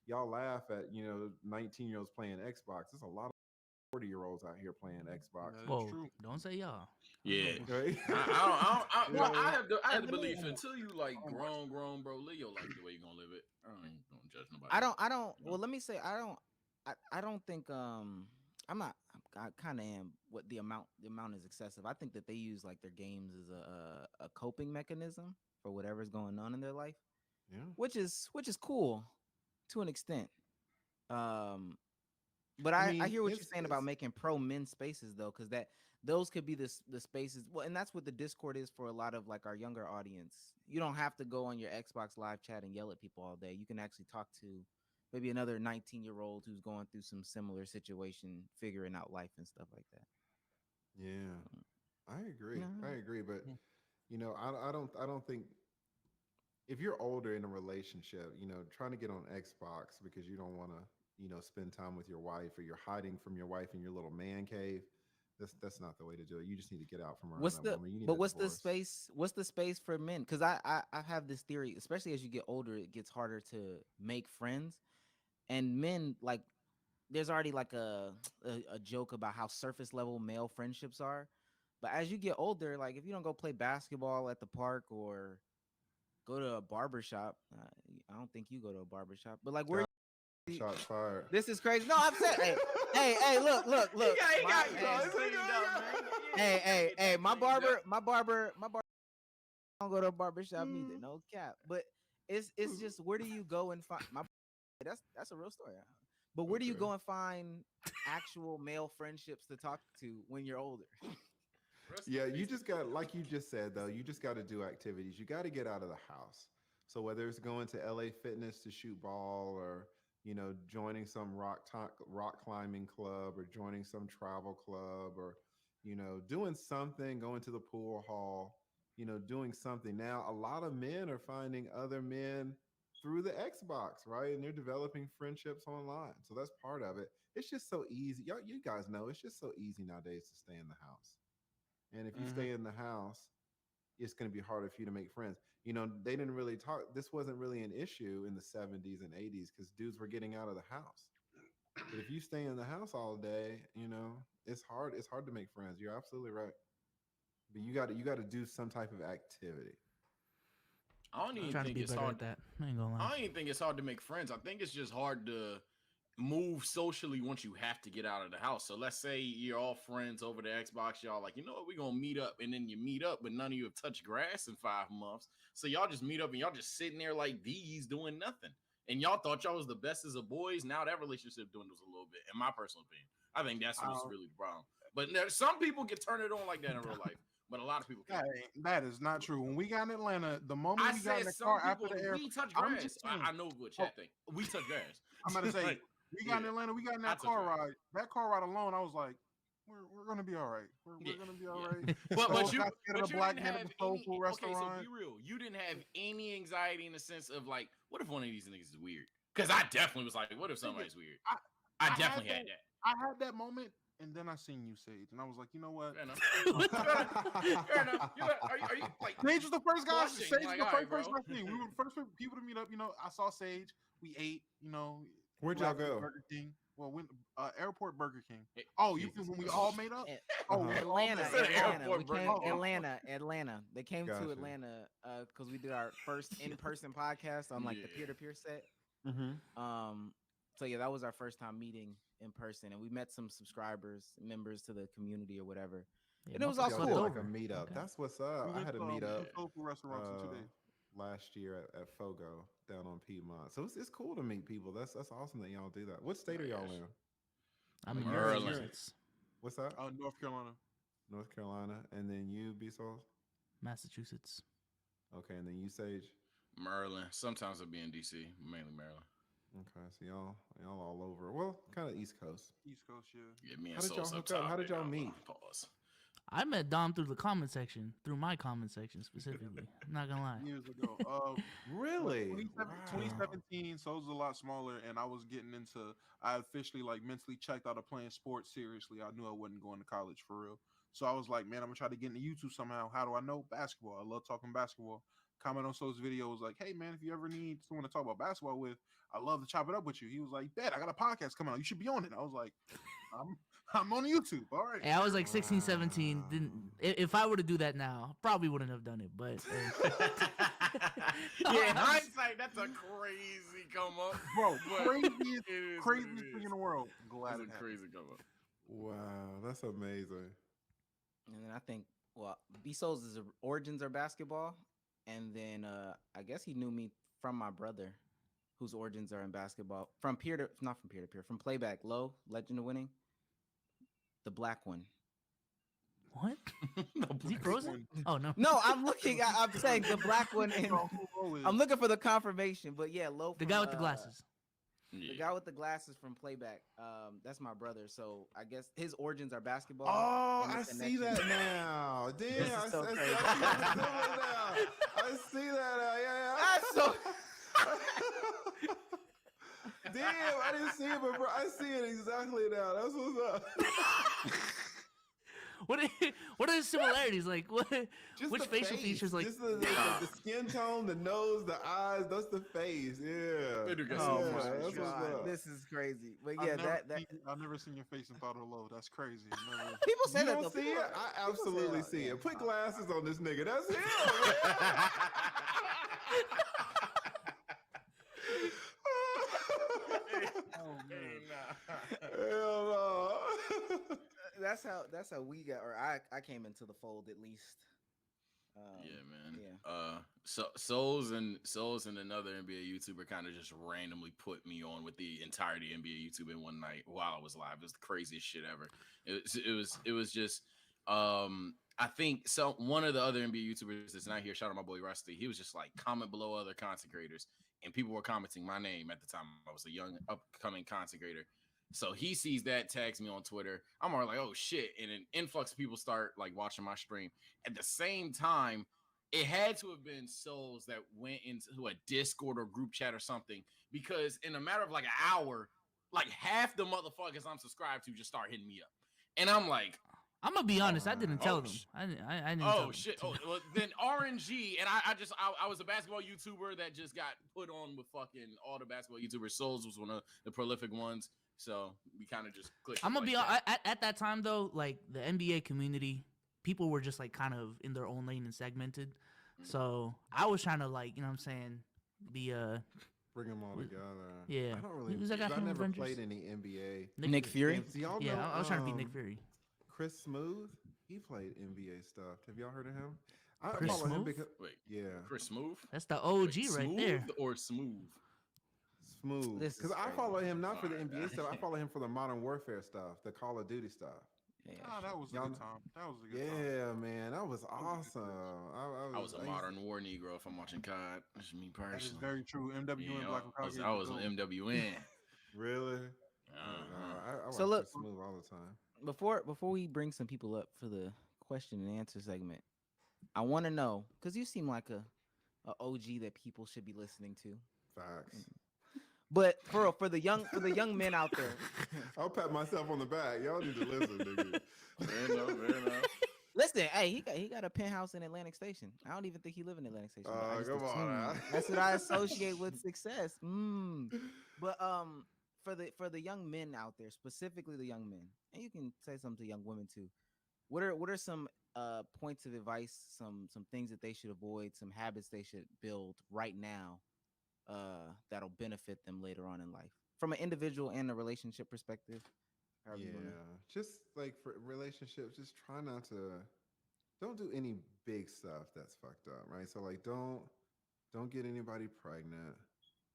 y'all laugh at 19-year-olds playing Xbox. There's a lot of 40-year-olds out here playing Xbox, That is Whoa, true. don't say y'all. I Yeah. know. right? You Well, know, I have And to let me, believe until you like oh my grown, bro. Live your life the way you gonna live it. I ain't gonna judge nobody. I don't. You know? Well, let me say I don't think I'm not. I kind of am. What the amount is excessive. I think that they use like their games as a coping mechanism for whatever's going on in their life, yeah. which is cool to an extent. Um, but I I mean, hear what you're saying about making pro men spaces though, because those could be the spaces. Well, and that's what the Discord is for a lot of like our younger audience. You don't have to go on your Xbox live chat and yell at people all day. You can actually talk to maybe another 19-year-old who's going through some similar situation, figuring out life and stuff like that. yeah, I agree. No. I agree, but I don't think if you're older in a relationship, trying to get on Xbox because you don't want to, spend time with your wife, or you're hiding from your wife in your little man cave. That's not the way to do it. You just need to get out from around What's that the woman. You need but a divorce. what's the space for men? Because I have this theory, especially as you get older, it gets harder to make friends. And men, like, there's already like a joke about how surface level male friendships are. But as you get older, like if you don't go play basketball at the park or go to a barber shop, I don't think you go to a barber shop, but like where Shots fired. this is crazy. No, I'm saying, hey, look. He My, got you, hey, dog. my barber don't go to a barber shop neither. No cap. But it's just where do you go and find my that's a real story. But where do you Okay. go and find actual male friendships to talk to when you're older? Yeah, you just got, like you just said, though, you just got to do activities. You got to get out of the house. So whether it's going to LA Fitness to shoot ball, or joining some rock climbing club, or joining some travel club, or doing something, going to the pool hall, doing something. Now, a lot of men are finding other men through the Xbox, right? And they're developing friendships online. So that's part of it. It's just so easy. Y'all, you guys know it's just so easy nowadays to stay in the house. And if you Mm-hmm. stay in the house, it's going to be harder for you to make friends. They didn't really talk. This wasn't really an issue in the 70s and 80s because dudes were getting out of the house. But if you stay in the house all day, it's hard. It's hard to make friends. You're absolutely right. But you got to do some type of activity. I don't I'm even trying to think be it's better hard. at that. I ain't gonna lie. I don't even think it's hard to make friends. I think it's just hard to move socially once you have to get out of the house. So let's say you're all friends over the Xbox. Y'all like, you know what, we're gonna meet up, and then you meet up, but none of you have touched grass in 5 months. So y'all just meet up and y'all just sitting there like these doing nothing. And y'all thought y'all was the best as a boys. Now that relationship dwindles a little bit, in my personal opinion. I think that's what's really the problem. But some people can turn it on like that in real life, but a lot of people can't. That is not true. When we got in Atlanta, the moment I we got in said the some car after people, the air, we touch I'm grass. just saying. I know what Oh, chat think. We touch grass. I'm about to say, Like, we got in yeah, Atlanta. We got in I that touch car grass. ride. That car ride alone, I was like, we're gonna be all right. We're Yeah, gonna be all yeah. right. But So but you got scared of but the you black didn't man at have the soul any. food Okay, so restaurant. be real. You didn't have any anxiety in the sense of like, what if one of these niggas is weird? Because I definitely was like, what if somebody's weird? I, I I had definitely had that. that. I had that moment, and then I seen you, Sage, and I was like, you know what? Fair enough. Fair enough. Are you like Sage was the first guy. flushing? Sage was Like, the all right, first person bro. I seen. We were the first people to meet up. I saw Sage. We ate. Where'd y'all Laughed at go? Burger King. Well, Airport Burger King. Hey, Oh, you Jesus when we Christ. all made up? A- Oh, Uh-huh. we all met Atlanta, up. Said Atlanta. We airport burger. came Oh, Atlanta. They came to Gotcha. Atlanta because we did our first in-person podcast on like the Yeah. peer-to-peer set. Mm-hmm. So yeah, that was our first time meeting in person, and we met some subscribers, members to the community or whatever, Yeah, and it was all motherfuckers Y'all slept did cool. like a over. meetup. Okay. That's what's we up. I went had a to meetup two soul food restaurants in 2 days. last year at Fogo down on Piedmont. So it's cool to meet people. That's awesome that y'all do that. What state Oh, are y'all yes. in? I'm in You're Merlin. Massachusetts. What's that? North Carolina. North Carolina, and then you, B Souls. Massachusetts. Okay, and then you, Sage. Maryland. Sometimes I'll be in DC, mainly Maryland. Okay, so y'all all over. Well, kind of East Coast. East Coast, yeah. Yeah, me How and did y'all Soul's up hook up? top. How did y'all Hold meet? on, pause. I met Dom through the comment section, through my comment section specifically. I'm not gonna lie. Years ago. Really? 2017, so it was a lot smaller, and I was getting into. I officially mentally checked out of playing sports seriously. I knew I wasn't going to college for real. So I was like, man, I'm gonna try to get into YouTube somehow. How do I know basketball? I love talking basketball. comment on So's video was like, "Hey man, if you ever need someone to talk about basketball with, I love to chop it up with you." He was like, "Bet I got a podcast coming out. You should be on it." I was like, "I'm I'm on YouTube. All right." Hey, I was like 16, 17. Didn't if I were to do that now, probably wouldn't have done it. But Yeah, in hindsight, that's a crazy come up, Bro, but craziest, it is what craziest it thing is. in the world. Glad That's it a happened. crazy come up. Wow, that's amazing. And then I think, well, B Souls' origins are basketball, and then I guess he knew me from my brother, whose origins are in basketball. From peer to not from peer to peer, from playback. Low Legend of Winning, the black one. what? The Is he black frozen? one. Oh no. No, I'm looking. I'm saying the black one, and So who Lo is? I'm looking for the confirmation. But yeah, Low. The from, guy with the glasses. Yeah. The guy with the glasses from playback. That's my brother. So I guess his origins are basketball. Oh, and the I see that connection- now. Damn, This is I, so I, crazy. I see that now. Yeah, yeah. That's so. Damn, I didn't see it, but bro, I see it exactly now. That's what's up. What are the similarities? Like what? Just Which the facial face, features? Like just the skin tone, the nose, the eyes. That's the face. Yeah. They do got Yeah, Oh some my facial that's what's god, up. this is crazy. But I've yeah, never that seen- I've never seen your face and thought of Lo. That's crazy. Never. people say You that. don't though. see People- it? I people say absolutely that, see yeah. it. Put glasses on this nigga. That's him. Man. Oh man. Hey, nah. Hell no. That's how we got, or I came into the fold at least. Yeah, man. Yeah. So Souls and another NBA YouTuber kind of just randomly put me on with the entirety of NBA YouTube in one night while I was live. It was the craziest shit ever. It was just I think so. One of the other NBA YouTubers that's not here, shout out my boy Rusty. He was just like comment below other content creators, and people were commenting my name at the time. I was a young upcoming content creator. So he sees that, tags me on Twitter. I'm already like, oh shit. And an influx of people start like watching my stream. At the same time, it had to have been souls that went into a Discord or group chat or something, because in a matter of like an hour, like half the motherfuckers I'm subscribed to just start hitting me up. And I'm like, I'm gonna be honest. I didn't tell Oh, them. sh- I didn't. Tell oh them. shit. Oh, well, then RNG, and I was a basketball YouTuber that just got put on with fucking all the basketball YouTubers. Souls was one of the prolific ones. So we kind of just clicked. I'm gonna like be that. at that time though. Like the NBA community, people were just like kind of in their own lane and segmented. So I was trying to like, you know what I'm saying, be Bring them all Was- together. yeah. I don't really. Who's that guy 'cause I from never Avengers? played any NBA. Nick Fury. games. Do y'all yeah. know, I was trying to be Nick Fury. Chris Smooth. He played NBA stuff. Have y'all heard of him? I Chris follow him Smooth? because Wait, yeah, Chris Smooth? That's the OG Wait, right smooth there. or smooth? Smooth. This is Because I crazy. follow him not for the Alright, NBA stuff. I follow him for the Modern Warfare stuff, the Call of Duty stuff. Yeah, Ah, that was a Y'all good know- time. That was a good time. Yeah, man, that was was a good awesome. I was a I used- modern war Negro if I'm watching COD. That's me That is personally. very true. MWN Yeah, Black I was on MWN. Really? Uh-huh. I So watch look- Chris Smooth all the time. before we bring some people up for the question and answer segment, I want to know, because you seem like a OG that people should be listening to. Facts. But for the young men out there, I'll pat myself on the back. Y'all need to listen, nigga. Fair enough, fair enough. listen, hey, he got a penthouse in Atlantic Station. I don't even think he live in Atlantic Station. but I just Come on assume. now. That's what I associate with success. But for the young men out there, specifically the young men, and you can say something to young women too. What are some points of advice, some things that they should avoid, some habits they should build right now that'll benefit them later on in life from an individual and a relationship perspective? however you wanna- Yeah, just like for relationships, just try not to. Don't do any big stuff that's fucked up, right? So like, don't get anybody pregnant,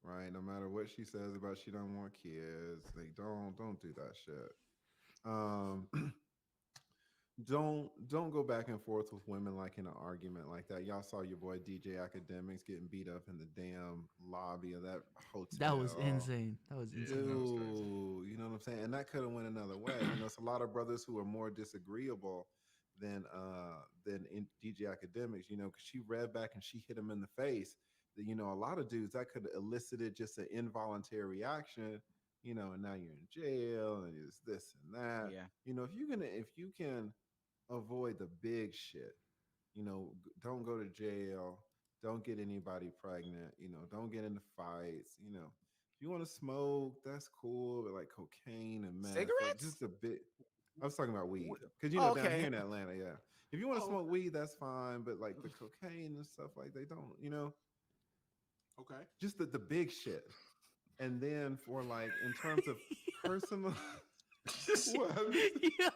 right? No matter what she says about she don't want kids, like don't do that shit. Um, don't go back and forth with women like in an argument like that. Y'all saw your boy DJ Academics getting beat up in the damn lobby of that hotel. That was insane. That was Yeah. insane. that was Dude, crazy. you know what I'm saying? And that could have went another way. You know, it's a lot of brothers who are more disagreeable than in DJ Academics, you know, because she read back and she hit him in the face. That, you know, a lot of dudes that could have elicited just an involuntary reaction, you know, and now you're in jail and it's this and that. Yeah. You know, if you can avoid the big shit, you know, don't go to jail, don't get anybody pregnant. Don't get into fights. If you want to smoke, that's cool. But like cocaine and meth, like Cigarettes? just a bit. I was talking about weed because Oh, down here okay. in Atlanta, yeah. If you want to Oh, smoke weed, that's fine. But like the cocaine and stuff, like they don't. okay. Just the big shit. And then for like in terms of personal, what? Yeah.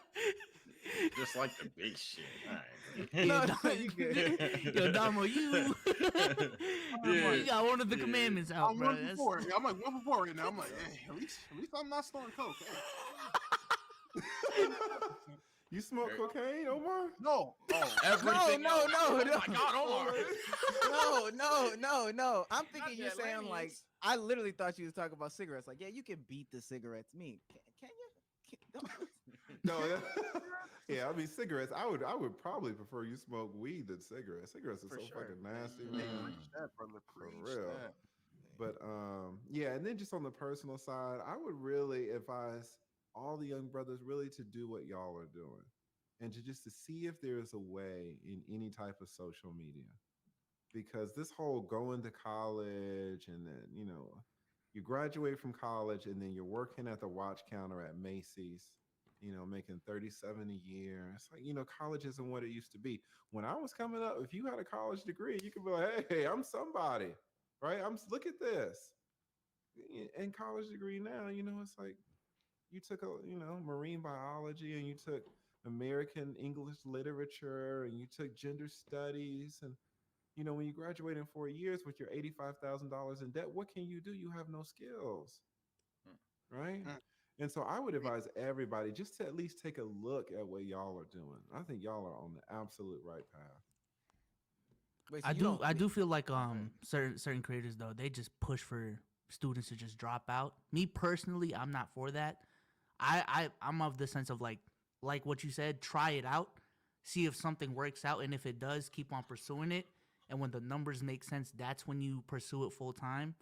Just like the big shit. All right. Yeah, No, Dom- no, you good. Yo, Damo, you Yeah. you got one of the Yeah. commandments out, I'm bro. 1 for 4. I'm like 1 for 4 right now. I'm like, hey, at least I'm not snorting coke. Hey. You smoke cocaine, Omar? No. Oh, Everything no, else. no, Oh no. my God, Omar. No. I'm thinking you're that saying like Lennox. I literally thought you was talking about cigarettes. Like, yeah, you can beat the cigarettes. Me, can you? No, yeah. I mean, cigarettes. I would probably prefer you smoke weed than cigarettes. Cigarettes are For so sure. fucking nasty, Mm. man. preach that, brother. For Preach real. that. But yeah, and then just on the personal side, I would really advise all the young brothers really to do what y'all are doing, and to see if there is a way in any type of social media, because this whole going to college and then you graduate from college and then you're working at the watch counter at Macy's, making 37 a year. It's like, college isn't what it used to be. When I was coming up, if you had a college degree, you could be like, hey, I'm somebody, right? Look at this. And college degree now, it's like you took marine biology, and you took American English literature, and you took gender studies, and when you graduate in 4 years with your $85,000 in debt, what can you do? You have no skills, right? Mm. And so I would advise everybody just to at least take a look at what y'all are doing. I think y'all are on the absolute right path. Wait, so I you do don't I think- do feel like ahead. certain creators though, they just push for students to just drop out. Me personally, I'm not for that. I'm of the sense of like what you said, try it out, see if something works out, and if it does, keep on pursuing it. And when the numbers make sense, that's when you pursue it full time.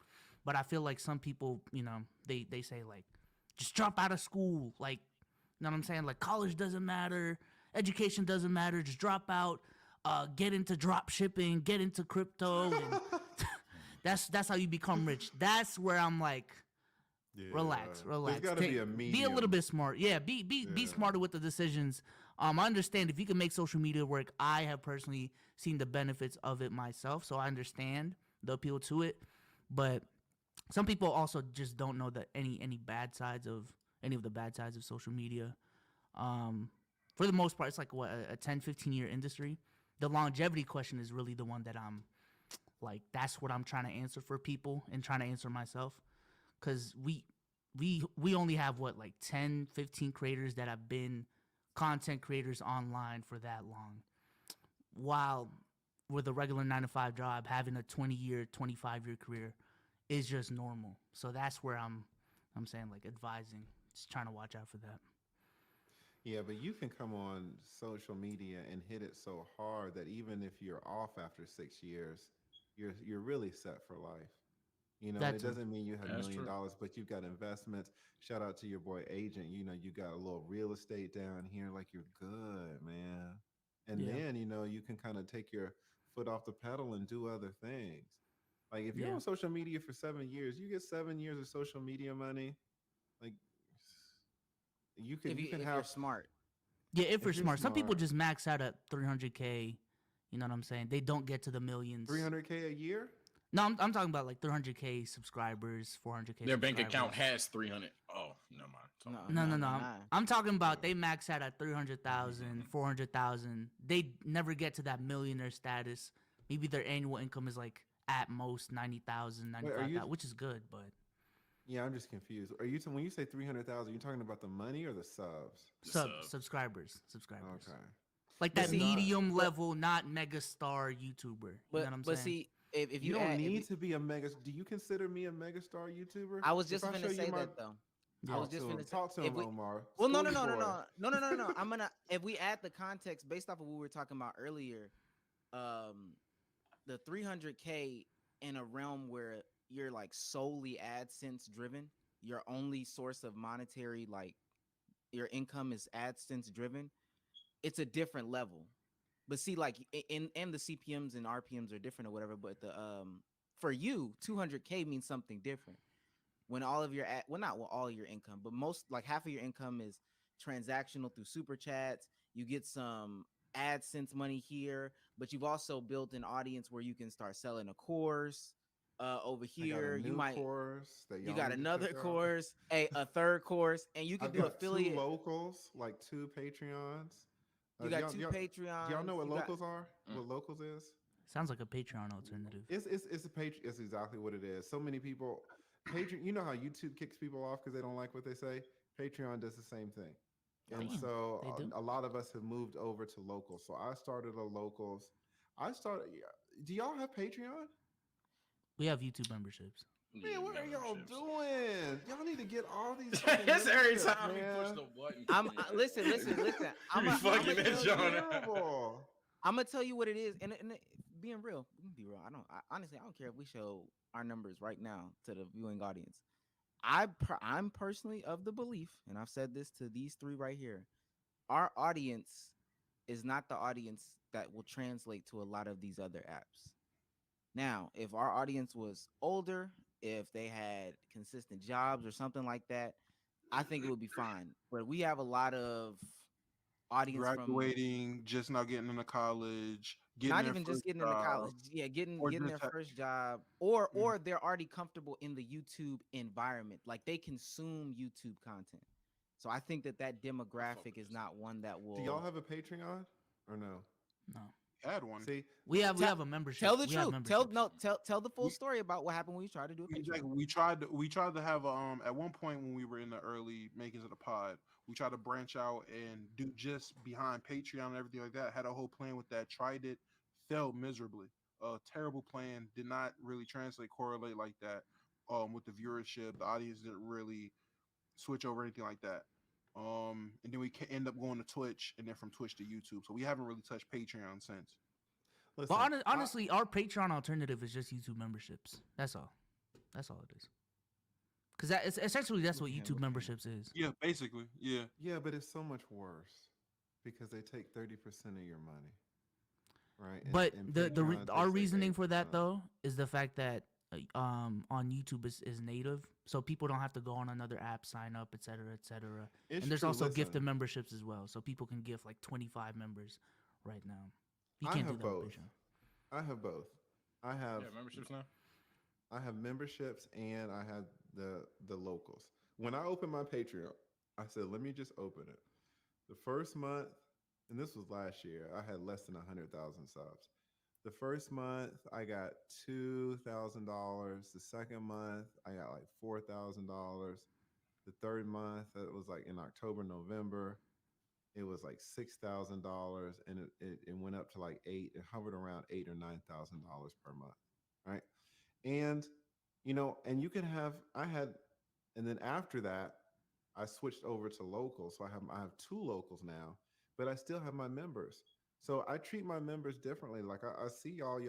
But I feel like some people, they say like just drop out of school, like you know what I'm saying? Like college doesn't matter, education doesn't matter, just drop out, get into drop shipping, get into crypto, and that's how you become rich. That's where I'm like, relax. There's got to be a medium. Be a little bit smart. Yeah, be Yeah. smarter with the decisions. I understand if you can make social media work. I have personally seen the benefits of it myself, so I understand the appeal to it. But some people also just don't know that any bad sides of any of the bad sides of social media. For the most part, it's like what a 10, 15-year industry. The longevity question is really the one that I'm like, that's what I'm trying to answer for people and trying to answer myself. Because we only have what, like 10, 15 creators that have been content creators online for that long. While with a regular 9 to 5 job, having a 20-year, 25-year career is just normal. So that's where I'm saying like advising, just trying to watch out for that. Yeah, but you can come on social media and hit it so hard that even if you're off after 6 years, you're really set for life. That It too. doesn't mean you have That's $1 million, true. but you've got investments. Shout out to your boy Agent. You got a little real estate down here, like you're good, man. And Yeah. then, you can kind of take your foot off the pedal and do other things. Like if you're Yeah. on social media for 7 years, you get 7 years of social media money. Like you can if you're have smart. Yeah, if If you're you're smart. Some people smart. just max out at 300K. You know what I'm saying? They don't get to the millions. 300K a year. No, I'm talking about like 300K subscribers, 400K. Their bank account subscribers. has 300. Oh, never mind. Sorry. No. nah. I'm talking about they max out at 300,000, 400,000. They never get to that millionaire status. Maybe their annual income is like at most 90,000, Wait, are you- 95,000, which is good, but Yeah, I'm just confused. Are you when you say 300,000? You talking about the money or the subs? The subscribers. Okay. Like But that see- medium but- level, not mega star YouTuber. You know what I'm But saying? see, if You you don't add, if need you- to be a mega. Do you consider me a megastar YouTuber? I was If just I gonna show you say my- that though. I Yeah. was just gonna say, talk to if him, we- Omar. Well, no. School boy. I'm gonna if we add the context based off of what we were talking about earlier, the 300K in a realm where you're like solely AdSense driven, your only source of monetary like your income is AdSense driven. It's a different level. But see, like in the CPMs and RPMs are different or whatever. But the for you, 200K means something different. When all of your well, not all of your income, but most like half of your income is transactional through super chats. You get some AdSense money here, but you've also built an audience where you can start selling a course. Over I got a here, new course that you y'all got need to another check out. course, a third course, and you can I've do got two affiliate. locals, like two Patreons. You Do got two y'all Patreons. know what You got locals are? What locals is? Sounds like a Patreon alternative. It's a Patreon. It's exactly what it is. So many people, Patreon. You know how YouTube kicks people off because they don't like what they say. Patreon does the same thing, and Damn, so they do. a lot of us have moved over to locals. So I started a locals. I started. Do y'all have Patreon? We have YouTube memberships. Man, what are y'all memberships. doing? Y'all need to get all these fucking That's every memberships, time we push man. the button. Listen. We fucking that John. Terrible. I'm gonna tell you what it is, and being real, we can be real. Honestly, I don't care if we show our numbers right now to the viewing audience. I'm personally of the belief, and I've said this to these three right here. Our audience is not the audience that will translate to a lot of these other apps. Now, if our audience was older, if they had consistent jobs or something like that, I think it would be fine. But we have a lot of audience from Graduating, just now getting into college, getting not their even just first getting into college, job, yeah, getting or their just ha- first job, or Mhm. they're already comfortable in the YouTube environment, like they consume YouTube content. So I think that demographic is not one that Do y'all will have a Patreon or no? No, had one. See, we have Tell- a membership. tell the We have truth. Tell memberships. tell the full We- story about what happened when you tried to do a Patreon. Exactly. We tried to have at one point when we were in the early makings of the pod, we tried to branch out and do just behind Patreon and everything like that. Had a whole plan with that. Tried it, failed miserably. Terrible plan. Did not really correlate like that. With the viewership, the audience didn't really switch over anything like that. And then we end up going to Twitch, and then from Twitch to YouTube. So we haven't really touched Patreon since. listen. But honestly, our Patreon alternative is just YouTube memberships. That's all. That's all it is. Because that's essentially that's what Yeah, YouTube okay. memberships is. Yeah, basically. Yeah. Yeah, but it's so much worse because they take 30% of your money, right? But Patreon our takes, like, reasoning for that 8%. though is the fact that on YouTube is native, so people don't have to go on another app, sign up, etc., etc. It's And there's true, also listen, gifted memberships as well, so people can gift like 25 members right now. You I can't do have that on both. Patreon. I have both. I have Yeah, memberships now. I have memberships and I have the locals. When I opened my Patreon, I said, let me just open it. The first month, and this was last year, I had less than 100,000 subs. The first month, I got $2,000. The second month, I got like $4,000. The third month, it was like in October, November, it was like $6,000, and it went up to like eight. It hovered around $8,000 or $9,000 per month, right? And and you can have. I had, and then after that, I switched over to local. So I have two locals now, but I still have my members. So I treat my members differently. Like I see y'all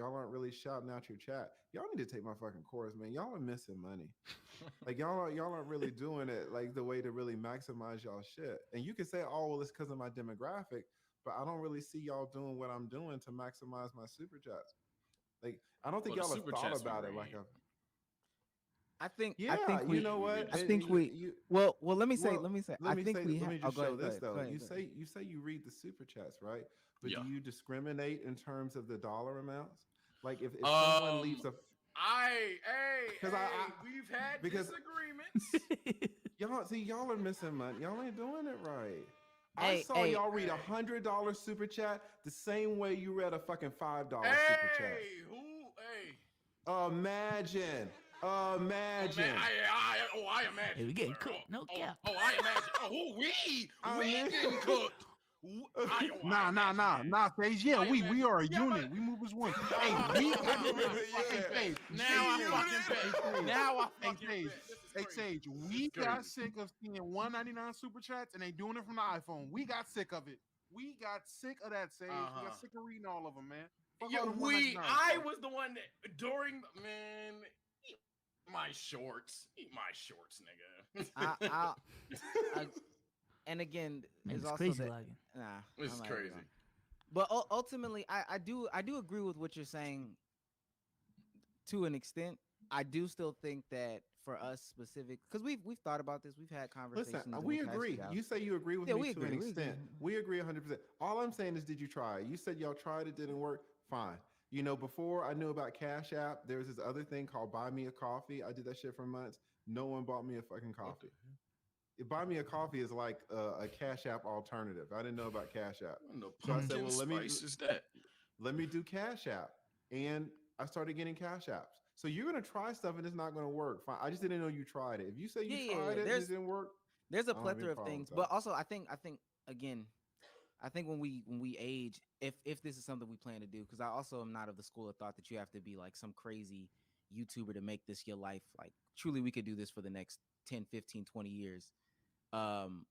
aren't really shouting out your chat. Y'all need to take my fucking course, man. Y'all are missing money. Like y'all aren't really doing it like the way to really maximize y'all shit. And you can say, oh well, it's because of my demographic, but I don't really see y'all doing what I'm doing to maximize my super chats. Like I don't think Well, the y'all have super thought chats be about it like ringing. I think yeah. we You know what? I And think we you well let me say well, I think we let me oh, just go show ahead, this though. go ahead, You go ahead. say you read the super chats, right? But Yeah. do you discriminate in terms of the dollar amounts? Like if someone leaves a Hey, 'Cause I- we've had because- disagreements. y'all are missing money. Y'all ain't doing it right. I Hey, saw hey, y'all read $100 super chat the same way you read a fucking $5 super chat. Hey, Imagine. I imagine. Hey, we getting cooked. No cap. I imagine. We mean- getting cooked. Nah, Sage. Yeah, I we imagine- are a Yeah, unit. but- We move as one. Hey, we Yeah. Sage. Now I fucking Hey, bet. Sage. Now I Hey, fucking Sage. bet. This is Hey, crazy. Sage, This we is got crazy. sick of seeing 199 super chats and they doing it from the iPhone. We got sick of it. We got sick of that, Sage. We Uh-huh. got sick of reading all of them, man. Fuck Yeah, all them 199, I bro. was the one that during man. Eat my shorts, nigga. I and again, Man, there's it's also crazy that lagging. nah. This I'm is not even crazy. gonna- But ultimately, I do agree with what you're saying to an extent. I do still think that for us specific, because we've thought about this, we've had Listen, conversations, and we we've hashed agree. it out. You say you agree with Yeah, me we to an agree. We agree. extent. We agree 100%. All I'm saying is, did you try it? You said y'all tried it, didn't work. Fine. You know, before I knew about Cash App, there was this other thing called Buy Me a Coffee. I did that shit for months. No one bought me a fucking What the coffee. Buy Me a Coffee is like a Cash App alternative. I didn't know about Cash App. what in the So I said, pumpkin well, spice is that? let me do Cash App. And I started getting Cash Apps. So you're gonna try stuff and it's not gonna work. Fine. I just didn't know you tried it. If you say you Yeah, yeah, tried yeah. it and it didn't work, There's a I don't have any plethora of problem things, with that. but also I think again, I think when we age, if this is something we plan to do, because I also am not of the school of thought that you have to be like some crazy YouTuber to make this your life. Like truly, we could do this for the next 10, 15, 20 years. Um,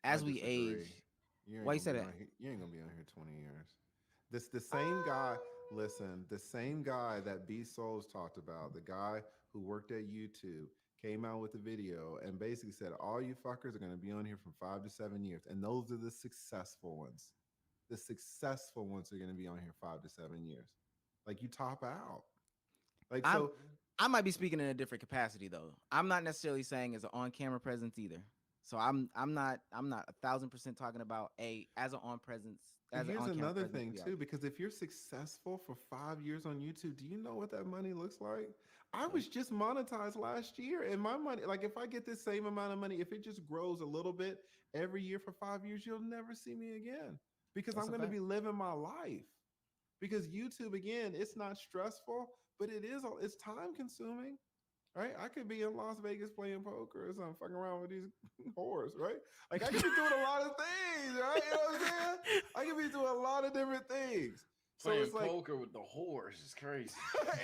I as we disagree. age, You ain't why you gonna said be that? on here. You ain't gonna be on here 20 years. This the same guy. Listen, the same guy that B Souls talked about, the guy who worked at YouTube, came out with a video and basically said, all you fuckers are gonna be on here from 5 to 7 years, and those are the successful ones. The successful ones are gonna be on here 5 to 7 years. Like you top out. Like I'm so. I might be speaking in a different capacity though. I'm not necessarily saying as an on-camera presence either. So I'm not 1,000% talking about a as an on presence And as an here's on-camera another presence thing to be out too, because if you're successful for 5 years on YouTube, do you know what that money looks like? I there. was just monetized last year, and my money, like if I get this same amount of money, if it just grows a little bit every year for 5 years, you'll never see me again because That's I'm a going to fact. be living my life. Because YouTube, again, it's not stressful, but it's time consuming. Right, I could be in Las Vegas playing poker or something, fucking around with these whores, right? Like I could be doing a lot of things, right? You know what I'm saying? I could be doing a lot of different things. So Playing it's like, poker with the horse is crazy.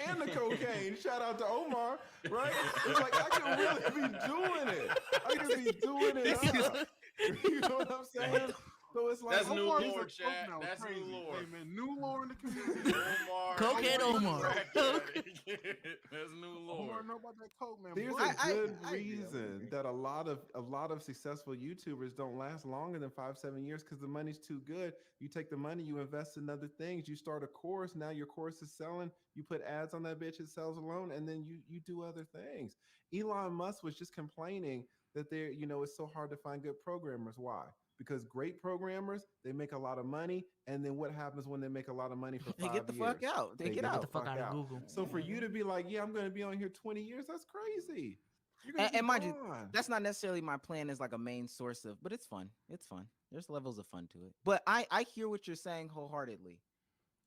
and the cocaine. Shout out to Omar, right? It's like I could really be doing it. I could be doing it up. You know what I'm saying? So it's like That's new Omar lore, is a coke chat. now. That's Crazy. new lore. Hey man, new lore in the community. Omar, Cokehead Omar, Omar. crack addict. That's new lore. Omar know about that coke, man. there's Boy, a I good I agree. I reason agree. that a lot of successful YouTubers don't last longer than 5 7 years because the money's too good. You take the money, you invest in other things. You start a course. Now your course is selling. You put ads on that bitch, it sells alone, and then you do other things. Elon Musk was just complaining that it's so hard to find good programmers. Why? Because great programmers, they make a lot of money, and then what happens when they make a lot of money for They five get the fuck years? out. They They get get Get the the out. fuck fuck out of out. Google. So for you to be like, yeah, I'm going to be on here 20 years, that's crazy. You're going to be And mind you, gone. that's not necessarily my plan as like a main source of, but it's fun. It's fun. There's levels of fun to it. But I hear what you're saying wholeheartedly.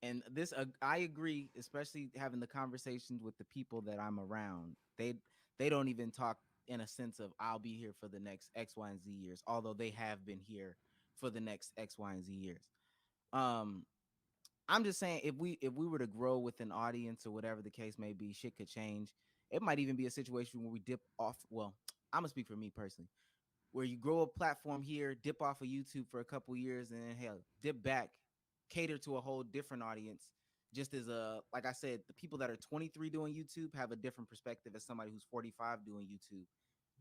And this I agree, especially having the conversations with the people that I'm around. They don't even talk in a sense of I'll be here for the next X, Y, and Z years, although they have been here for the next X, Y, and Z years. Um, I'm just saying if we were to grow with an audience or whatever the case may be, shit could change. It might even be a situation where we dip off. Well, I'm gonna speak for me personally, where you grow a platform here, dip off of YouTube for a couple years, and then hell, dip back, cater to a whole different audience. Just as like I said, the people that are 23 doing YouTube have a different perspective as somebody who's 45 doing YouTube.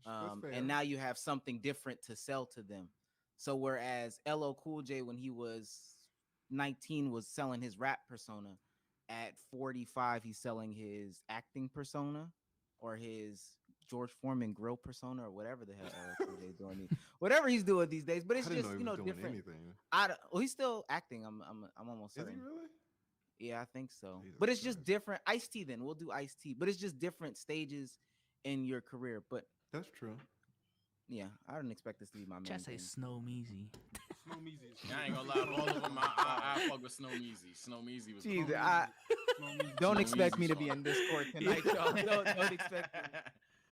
That's And fair. now you have something different to sell to them. So whereas LL Cool J when he was 19 was selling his rap persona, at 45 he's selling his acting persona or his George Foreman grill persona or whatever the hell LL Cool J is doing. Whatever he's doing these days, but I it's didn't just know he was doing different. anything. Well, he's still acting. I'm almost Is he certain. really? Yeah, I think so. Jesus But it's just Christ. different. Ice T, then we'll do Ice T. But it's just different stages in your career. But That's true. yeah, I didn't expect this to be my main Just say thing. Snow Measy. Snow Measy is I ain't gonna lie, of all of them, I fuck with Snow Measy. Snow Measy was Jeez, cool. I Snow Measy. don't Snow expect me Measy's to be fun. in Discord tonight, y'all. Don't expect me.